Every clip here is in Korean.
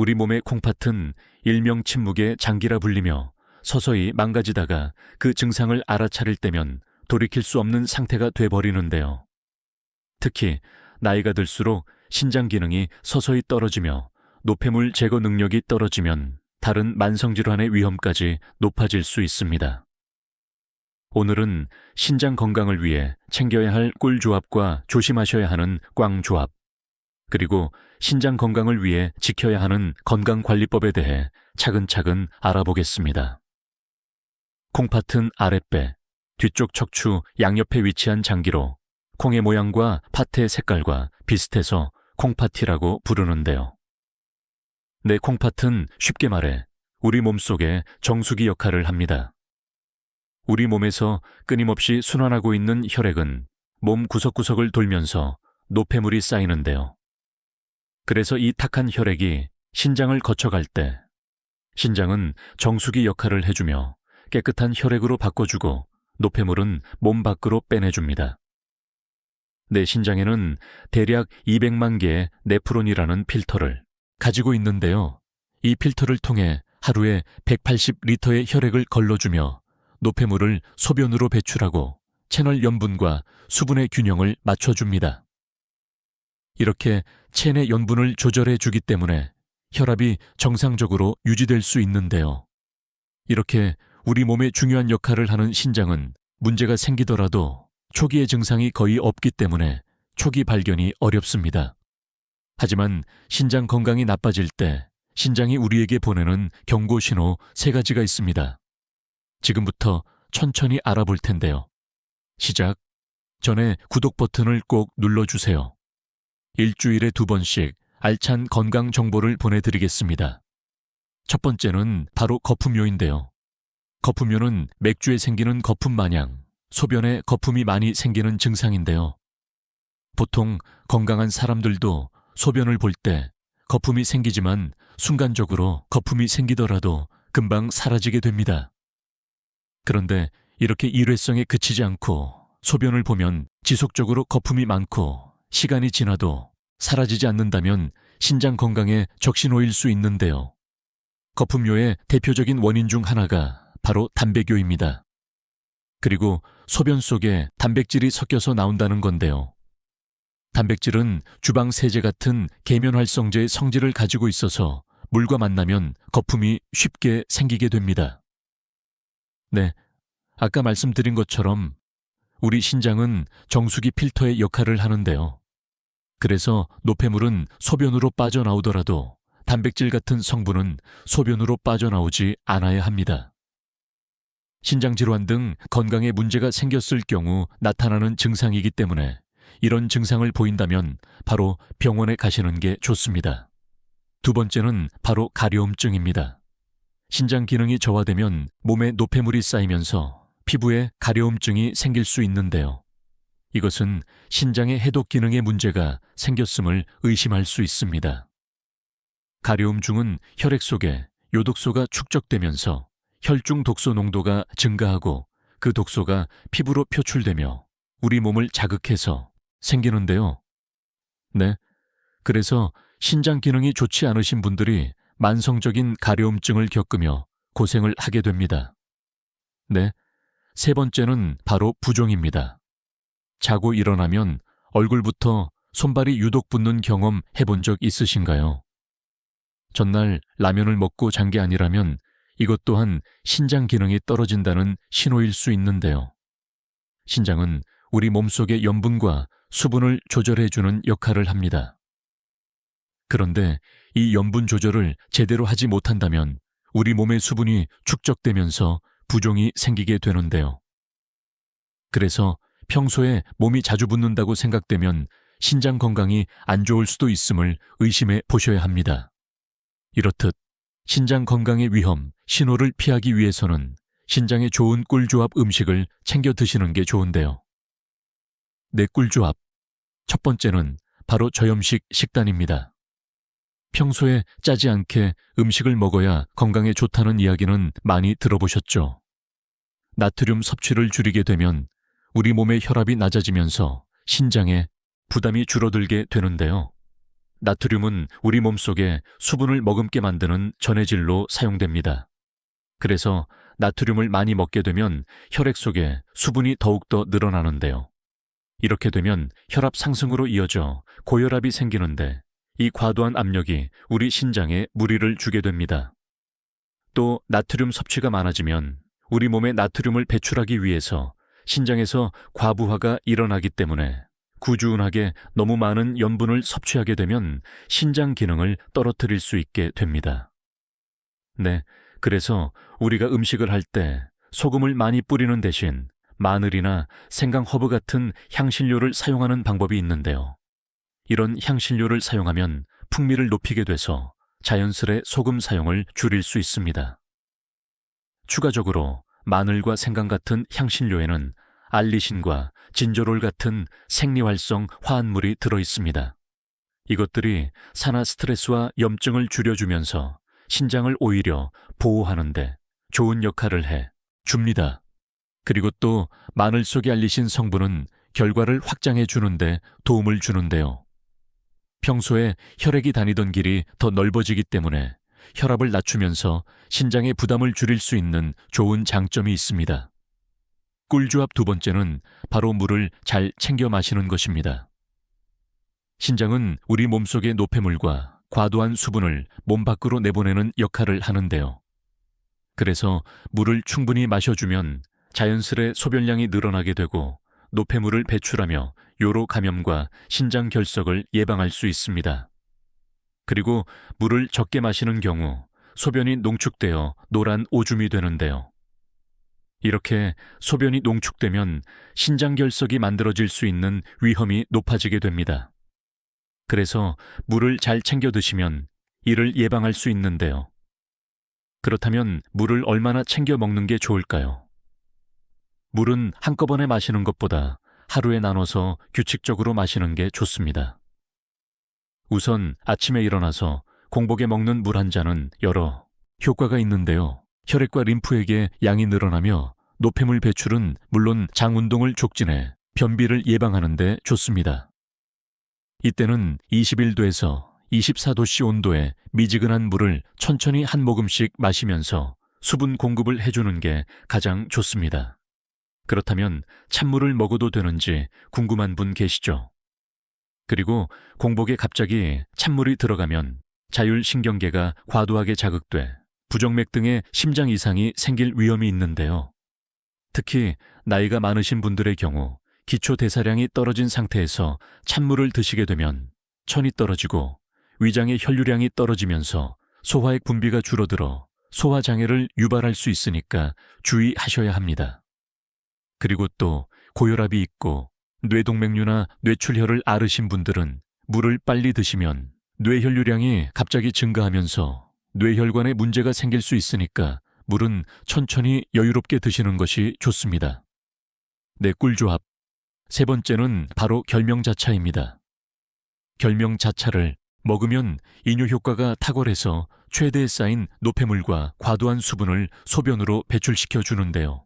우리 몸의 콩팥은 일명 침묵의 장기라 불리며 서서히 망가지다가 그 증상을 알아차릴 때면 돌이킬 수 없는 상태가 돼버리는데요. 특히 나이가 들수록 신장 기능이 서서히 떨어지며 노폐물 제거 능력이 떨어지면 다른 만성질환의 위험까지 높아질 수 있습니다. 오늘은 신장 건강을 위해 챙겨야 할 꿀조합과 조심하셔야 하는 꽝조합, 그리고 신장 건강을 위해 지켜야 하는 건강관리법에 대해 차근차근 알아보겠습니다. 콩팥은 아랫배, 뒤쪽 척추 양옆에 위치한 장기로 콩의 모양과 팥의 색깔과 비슷해서 콩팥이라고 부르는데요. 내 콩팥은 쉽게 말해 우리 몸속의 정수기 역할을 합니다. 우리 몸에서 끊임없이 순환하고 있는 혈액은 몸 구석구석을 돌면서 노폐물이 쌓이는데요. 그래서 이 탁한 혈액이 신장을 거쳐갈 때 신장은 정수기 역할을 해주며 깨끗한 혈액으로 바꿔주고 노폐물은 몸 밖으로 빼내줍니다. 내 신장에는 대략 200만 개의 네프론이라는 필터를 가지고 있는데요. 이 필터를 통해 하루에 180리터의 혈액을 걸러주며 노폐물을 소변으로 배출하고 체내 염분과 수분의 균형을 맞춰줍니다. 이렇게 체내 염분을 조절해 주기 때문에 혈압이 정상적으로 유지될 수 있는데요. 이렇게 우리 몸의 중요한 역할을 하는 신장은 문제가 생기더라도 초기의 증상이 거의 없기 때문에 초기 발견이 어렵습니다. 하지만 신장 건강이 나빠질 때 신장이 우리에게 보내는 경고 신호 3가지가 있습니다. 지금부터 천천히 알아볼 텐데요. 시작 전에 구독 버튼을 꼭 눌러주세요. 일주일에 2번씩 알찬 건강 정보를 보내드리겠습니다. 첫 번째는 바로 거품요인데요. 거품요는 맥주에 생기는 거품 마냥 소변에 거품이 많이 생기는 증상인데요. 보통 건강한 사람들도 소변을 볼 때 거품이 생기지만 순간적으로 거품이 생기더라도 금방 사라지게 됩니다. 그런데 이렇게 일회성에 그치지 않고 소변을 보면 지속적으로 거품이 많고 시간이 지나도 사라지지 않는다면 신장 건강에 적신호일 수 있는데요. 거품요의 대표적인 원인 중 하나가 바로 단백뇨입니다. 그리고 소변 속에 단백질이 섞여서 나온다는 건데요. 단백질은 주방세제 같은 계면활성제의 성질을 가지고 있어서 물과 만나면 거품이 쉽게 생기게 됩니다. 네, 아까 말씀드린 것처럼 우리 신장은 정수기 필터의 역할을 하는데요. 그래서 노폐물은 소변으로 빠져나오더라도 단백질 같은 성분은 소변으로 빠져나오지 않아야 합니다. 신장질환 등 건강에 문제가 생겼을 경우 나타나는 증상이기 때문에 이런 증상을 보인다면 바로 병원에 가시는 게 좋습니다. 두 번째는 바로 가려움증입니다. 신장 기능이 저하되면 몸에 노폐물이 쌓이면서 피부에 가려움증이 생길 수 있는데요. 이것은 신장의 해독 기능에 문제가 생겼음을 의심할 수 있습니다. 가려움증은 혈액 속에 요독소가 축적되면서 혈중 독소 농도가 증가하고 그 독소가 피부로 표출되며 우리 몸을 자극해서 생기는데요. 네, 그래서 신장 기능이 좋지 않으신 분들이 만성적인 가려움증을 겪으며 고생을 하게 됩니다. 네, 세 번째는 바로 부종입니다. 자고 일어나면 얼굴부터 손발이 유독 붓는 경험 해본 적 있으신가요? 전날 라면을 먹고 잔 게 아니라면 이것 또한 신장 기능이 떨어진다는 신호일 수 있는데요. 신장은 우리 몸속의 염분과 수분을 조절해주는 역할을 합니다. 그런데 이 염분 조절을 제대로 하지 못한다면 우리 몸의 수분이 축적되면서 부종이 생기게 되는데요. 그래서 평소에 몸이 자주 붓는다고 생각되면 신장 건강이 안 좋을 수도 있음을 의심해 보셔야 합니다. 이렇듯 신장 건강의 위험, 신호를 피하기 위해서는 신장에 좋은 꿀조합 음식을 챙겨 드시는 게 좋은데요. 내 꿀조합, 첫 번째는 바로 저염식 식단입니다. 평소에 짜지 않게 음식을 먹어야 건강에 좋다는 이야기는 많이 들어보셨죠? 나트륨 섭취를 줄이게 되면 우리 몸의 혈압이 낮아지면서 신장에 부담이 줄어들게 되는데요. 나트륨은 우리 몸속에 수분을 머금게 만드는 전해질로 사용됩니다. 그래서 나트륨을 많이 먹게 되면 혈액 속에 수분이 더욱더 늘어나는데요. 이렇게 되면 혈압 상승으로 이어져 고혈압이 생기는데 이 과도한 압력이 우리 신장에 무리를 주게 됩니다. 또 나트륨 섭취가 많아지면 우리 몸에 나트륨을 배출하기 위해서 신장에서 과부하가 일어나기 때문에 꾸준하게 너무 많은 염분을 섭취하게 되면 신장 기능을 떨어뜨릴 수 있게 됩니다. 네, 그래서 우리가 음식을 할 때 소금을 많이 뿌리는 대신 마늘이나 생강 허브 같은 향신료를 사용하는 방법이 있는데요. 이런 향신료를 사용하면 풍미를 높이게 돼서 자연스레 소금 사용을 줄일 수 있습니다. 추가적으로 마늘과 생강 같은 향신료에는 알리신과 진저롤 같은 생리활성 화합물이 들어있습니다. 이것들이 산화 스트레스와 염증을 줄여주면서 신장을 오히려 보호하는데 좋은 역할을 해 줍니다. 그리고 또 마늘 속에 알리신 성분은 결과를 확장해 주는데 도움을 주는데요. 평소에 혈액이 다니던 길이 더 넓어지기 때문에 혈압을 낮추면서 신장의 부담을 줄일 수 있는 좋은 장점이 있습니다. 꿀조합 두 번째는 바로 물을 잘 챙겨 마시는 것입니다. 신장은 우리 몸속의 노폐물과 과도한 수분을 몸 밖으로 내보내는 역할을 하는데요. 그래서 물을 충분히 마셔주면 자연스레 소변량이 늘어나게 되고 노폐물을 배출하며 요로 감염과 신장 결석을 예방할 수 있습니다. 그리고 물을 적게 마시는 경우 소변이 농축되어 노란 오줌이 되는데요. 이렇게 소변이 농축되면 신장 결석이 만들어질 수 있는 위험이 높아지게 됩니다. 그래서 물을 잘 챙겨 드시면 이를 예방할 수 있는데요. 그렇다면 물을 얼마나 챙겨 먹는 게 좋을까요? 물은 한꺼번에 마시는 것보다 하루에 나눠서 규칙적으로 마시는 게 좋습니다. 우선 아침에 일어나서 공복에 먹는 물 한 잔은 여러 효과가 있는데요. 혈액과 림프에게 양이 늘어나며 노폐물 배출은 물론 장 운동을 촉진해 변비를 예방하는 데 좋습니다. 이때는 21도에서 24도씨 온도의 미지근한 물을 천천히 한 모금씩 마시면서 수분 공급을 해주는 게 가장 좋습니다. 그렇다면 찬물을 먹어도 되는지 궁금한 분 계시죠? 그리고 공복에 갑자기 찬물이 들어가면 자율신경계가 과도하게 자극돼 부정맥 등의 심장 이상이 생길 위험이 있는데요. 특히 나이가 많으신 분들의 경우 기초 대사량이 떨어진 상태에서 찬물을 드시게 되면 천이 떨어지고 위장의 혈류량이 떨어지면서 소화액 분비가 줄어들어 소화장애를 유발할 수 있으니까 주의하셔야 합니다. 그리고 또 고혈압이 있고 뇌동맥류나 뇌출혈을 앓으신 분들은 물을 빨리 드시면 뇌혈류량이 갑자기 증가하면서 뇌혈관에 문제가 생길 수 있으니까 물은 천천히 여유롭게 드시는 것이 좋습니다. 네, 꿀조합. 세 번째는 바로 결명자차입니다. 결명자차를 먹으면 이뇨 효과가 탁월해서 최대에 쌓인 노폐물과 과도한 수분을 소변으로 배출시켜 주는데요.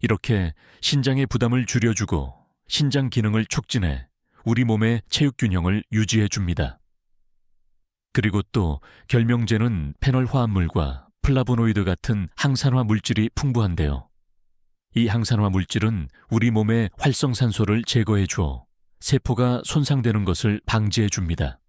이렇게 신장의 부담을 줄여주고 신장 기능을 촉진해 우리 몸의 체육균형을 유지해 줍니다. 그리고 또 결명제는 페놀 화합물과 플라보노이드 같은 항산화 물질이 풍부한데요. 이 항산화 물질은 우리 몸의 활성산소를 제거해 주어 세포가 손상되는 것을 방지해 줍니다.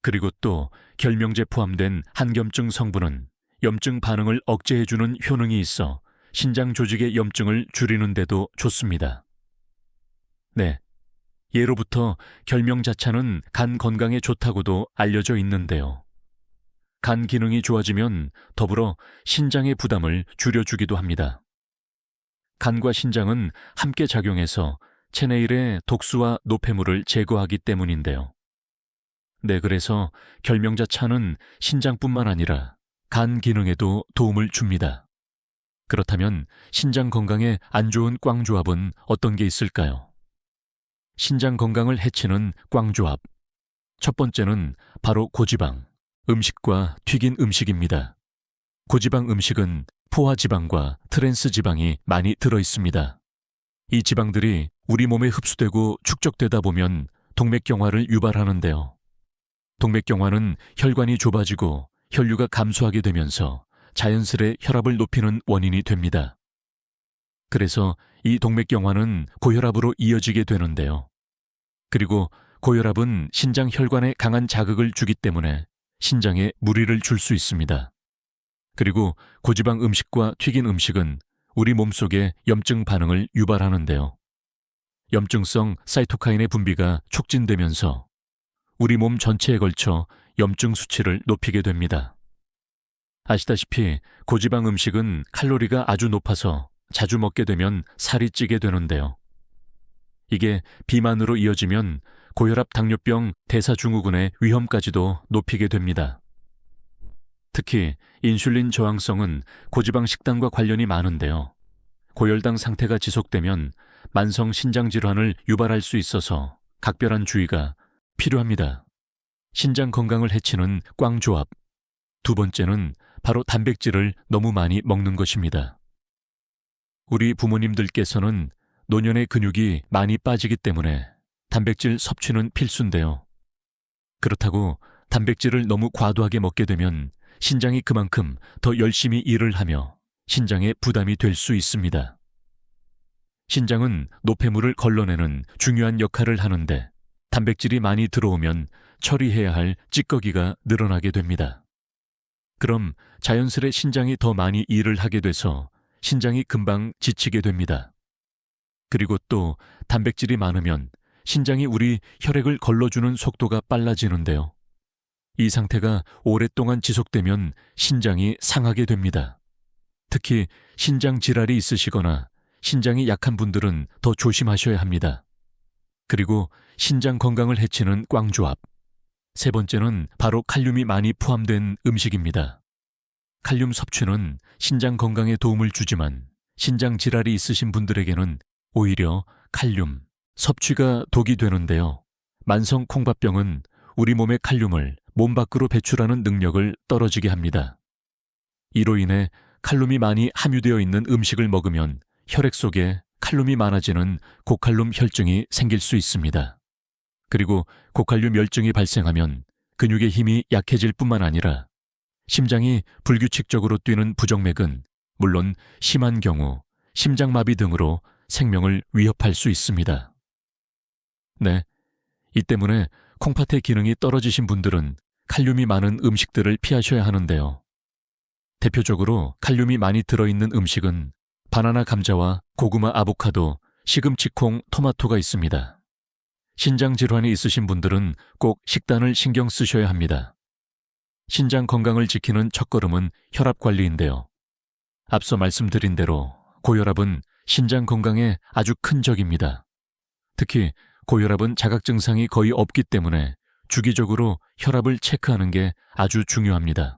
그리고 또 결명제 포함된 한겸증 성분은 염증 반응을 억제해 주는 효능이 있어 신장 조직의 염증을 줄이는 데도 좋습니다. 네, 예로부터 결명자차는 간 건강에 좋다고도 알려져 있는데요. 간 기능이 좋아지면 더불어 신장의 부담을 줄여주기도 합니다. 간과 신장은 함께 작용해서 체내일의 독수와 노폐물을 제거하기 때문인데요. 네, 그래서 결명자차는 신장뿐만 아니라 간 기능에도 도움을 줍니다. 그렇다면 신장 건강에 안 좋은 꽝조합은 어떤 게 있을까요? 신장 건강을 해치는 꽝조합. 첫 번째는 바로 고지방, 음식과 튀긴 음식입니다. 고지방 음식은 포화지방과 트랜스지방이 많이 들어있습니다. 이 지방들이 우리 몸에 흡수되고 축적되다 보면 동맥경화를 유발하는데요. 동맥경화는 혈관이 좁아지고 혈류가 감소하게 되면서 자연스레 혈압을 높이는 원인이 됩니다. 그래서 이 동맥경화는 고혈압으로 이어지게 되는데요. 그리고 고혈압은 신장 혈관에 강한 자극을 주기 때문에 신장에 무리를 줄 수 있습니다. 그리고 고지방 음식과 튀긴 음식은 우리 몸속에 염증 반응을 유발하는데요. 염증성 사이토카인의 분비가 촉진되면서 우리 몸 전체에 걸쳐 염증 수치를 높이게 됩니다. 아시다시피 고지방 음식은 칼로리가 아주 높아서 자주 먹게 되면 살이 찌게 되는데요. 이게 비만으로 이어지면 고혈압, 당뇨병, 대사증후군의 위험까지도 높이게 됩니다. 특히 인슐린 저항성은 고지방 식단과 관련이 많은데요. 고혈당 상태가 지속되면 만성 신장질환을 유발할 수 있어서 각별한 주의가 필요합니다. 신장 건강을 해치는 꽝조합. 두 번째는 바로 단백질을 너무 많이 먹는 것입니다. 우리 부모님들께서는 노년의 근육이 많이 빠지기 때문에 단백질 섭취는 필수인데요. 그렇다고 단백질을 너무 과도하게 먹게 되면 신장이 그만큼 더 열심히 일을 하며 신장에 부담이 될 수 있습니다. 신장은 노폐물을 걸러내는 중요한 역할을 하는데 단백질이 많이 들어오면 처리해야 할 찌꺼기가 늘어나게 됩니다. 그럼 자연스레 신장이 더 많이 일을 하게 돼서 신장이 금방 지치게 됩니다. 그리고 또 단백질이 많으면 신장이 우리 혈액을 걸러주는 속도가 빨라지는데요. 이 상태가 오랫동안 지속되면 신장이 상하게 됩니다. 특히 신장 질환이 있으시거나 신장이 약한 분들은 더 조심하셔야 합니다. 그리고 신장 건강을 해치는 꽝조합. 세 번째는 바로 칼륨이 많이 포함된 음식입니다. 칼륨 섭취는 신장 건강에 도움을 주지만 신장 질환이 있으신 분들에게는 오히려 칼륨 섭취가 독이 되는데요. 만성 콩밥병은 우리 몸의 칼륨을 몸 밖으로 배출하는 능력을 떨어지게 합니다. 이로 인해 칼륨이 많이 함유되어 있는 음식을 먹으면 혈액 속에 칼륨이 많아지는 고칼륨 혈증이 생길 수 있습니다. 그리고 고칼륨 혈증이 발생하면 근육의 힘이 약해질 뿐만 아니라 심장이 불규칙적으로 뛰는 부정맥은 물론 심한 경우 심장마비 등으로 생명을 위협할 수 있습니다. 네, 이 때문에 콩팥의 기능이 떨어지신 분들은 칼륨이 많은 음식들을 피하셔야 하는데요. 대표적으로 칼륨이 많이 들어있는 음식은 바나나, 감자와 고구마, 아보카도, 시금치, 콩, 토마토가 있습니다. 신장 질환이 있으신 분들은 꼭 식단을 신경 쓰셔야 합니다. 신장 건강을 지키는 첫걸음은 혈압 관리인데요. 앞서 말씀드린 대로 고혈압은 신장 건강에 아주 큰 적입니다. 특히 고혈압은 자각 증상이 거의 없기 때문에 주기적으로 혈압을 체크하는 게 아주 중요합니다.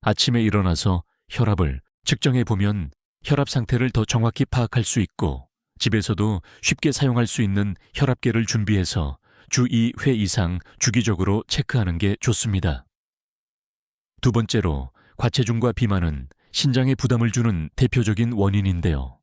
아침에 일어나서 혈압을 측정해 보면 혈압 상태를 더 정확히 파악할 수 있고 집에서도 쉽게 사용할 수 있는 혈압계를 준비해서 주 2회 이상 주기적으로 체크하는 게 좋습니다. 두 번째로 과체중과 비만은 신장에 부담을 주는 대표적인 원인인데요.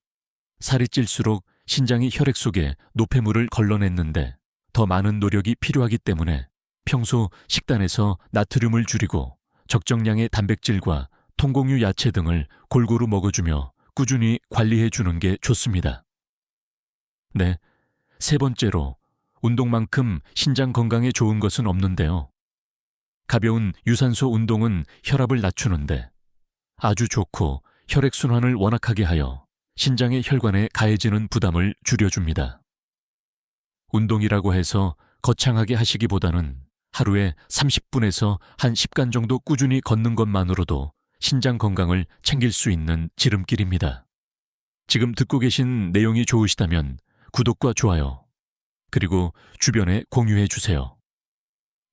살이 찔수록 신장이 혈액 속에 노폐물을 걸러냈는데 더 많은 노력이 필요하기 때문에 평소 식단에서 나트륨을 줄이고 적정량의 단백질과 통곡류 야채 등을 골고루 먹어주며 꾸준히 관리해 주는 게 좋습니다. 네, 세 번째로 운동만큼 신장 건강에 좋은 것은 없는데요. 가벼운 유산소 운동은 혈압을 낮추는데 아주 좋고 혈액순환을 원활하게 하여 신장의 혈관에 가해지는 부담을 줄여줍니다. 운동이라고 해서 거창하게 하시기보다는 하루에 30분에서 한 10간 정도 꾸준히 걷는 것만으로도 신장 건강을 챙길 수 있는 지름길입니다. 지금 듣고 계신 내용이 좋으시다면 구독과 좋아요, 그리고 주변에 공유해 주세요.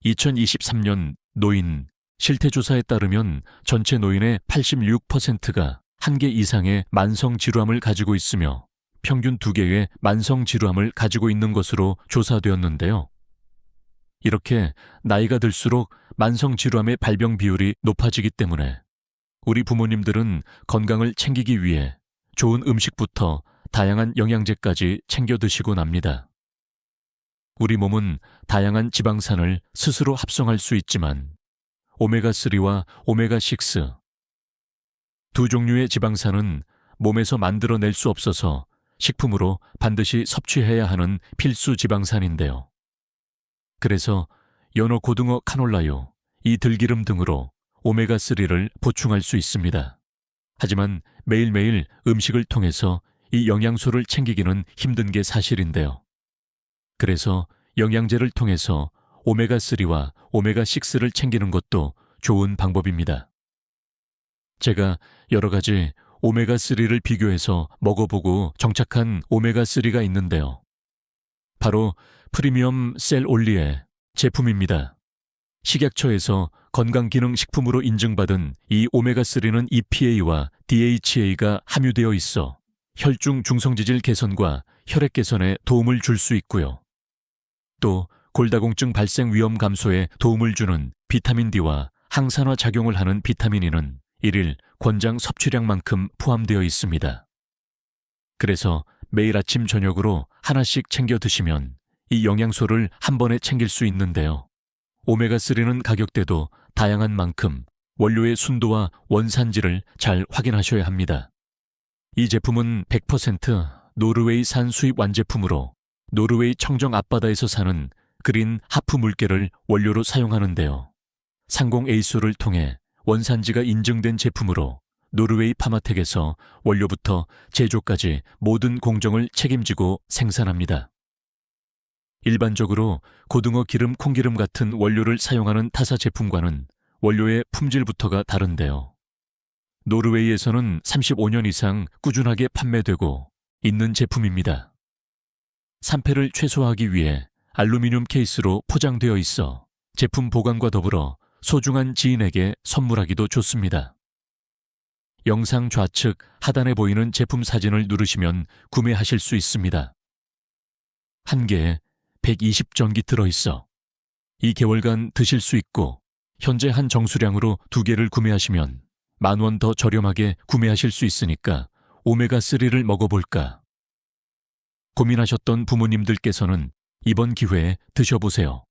2023년 노인 실태조사에 따르면 전체 노인의 86%가 한 개 이상의 만성질환을 가지고 있으며 평균 2개의 만성질환을 가지고 있는 것으로 조사되었는데요. 이렇게 나이가 들수록 만성질환의 발병 비율이 높아지기 때문에 우리 부모님들은 건강을 챙기기 위해 좋은 음식부터 다양한 영양제까지 챙겨 드시곤 합니다. 우리 몸은 다양한 지방산을 스스로 합성할 수 있지만 오메가3와 오메가6 두 종류의 지방산은 몸에서 만들어낼 수 없어서 식품으로 반드시 섭취해야 하는 필수 지방산인데요. 그래서 연어, 고등어, 카놀라유, 이 들기름 등으로 오메가3를 보충할 수 있습니다. 하지만 매일매일 음식을 통해서 이 영양소를 챙기기는 힘든 게 사실인데요. 그래서 영양제를 통해서 오메가3와 오메가6를 챙기는 것도 좋은 방법입니다. 제가 여러 가지 오메가3를 비교해서 먹어보고 정착한 오메가3가 있는데요. 바로 프리미엄 셀 올리에 제품입니다. 식약처에서 건강기능식품으로 인증받은 이 오메가3는 EPA와 DHA가 함유되어 있어 혈중 중성지질 개선과 혈액 개선에 도움을 줄 수 있고요. 또 골다공증 발생 위험 감소에 도움을 주는 비타민 D와 항산화 작용을 하는 비타민 E는 일일 권장 섭취량만큼 포함되어 있습니다. 그래서 매일 아침 저녁으로 하나씩 챙겨 드시면 이 영양소를 한 번에 챙길 수 있는데요. 오메가3는 가격대도 다양한 만큼 원료의 순도와 원산지를 잘 확인하셔야 합니다. 이 제품은 100% 노르웨이산 수입 완제품으로 노르웨이 청정 앞바다에서 사는 그린 하프 물개를 원료로 사용하는데요. 상공 에이소를 통해 원산지가 인증된 제품으로 노르웨이 파마텍에서 원료부터 제조까지 모든 공정을 책임지고 생산합니다. 일반적으로 고등어 기름, 콩기름 같은 원료를 사용하는 타사 제품과는 원료의 품질부터가 다른데요. 노르웨이에서는 35년 이상 꾸준하게 판매되고 있는 제품입니다. 산패를 최소화하기 위해 알루미늄 케이스로 포장되어 있어 제품 보관과 더불어 소중한 지인에게 선물하기도 좋습니다. 영상 좌측 하단에 보이는 제품 사진을 누르시면 구매하실 수 있습니다. 한 개에 120전기 들어있어 2개월간 드실 수 있고 현재 한 정수량으로 2개를 구매하시면 10,000원 더 저렴하게 구매하실 수 있으니까 오메가3를 먹어볼까? 고민하셨던 부모님들께서는 이번 기회에 드셔보세요.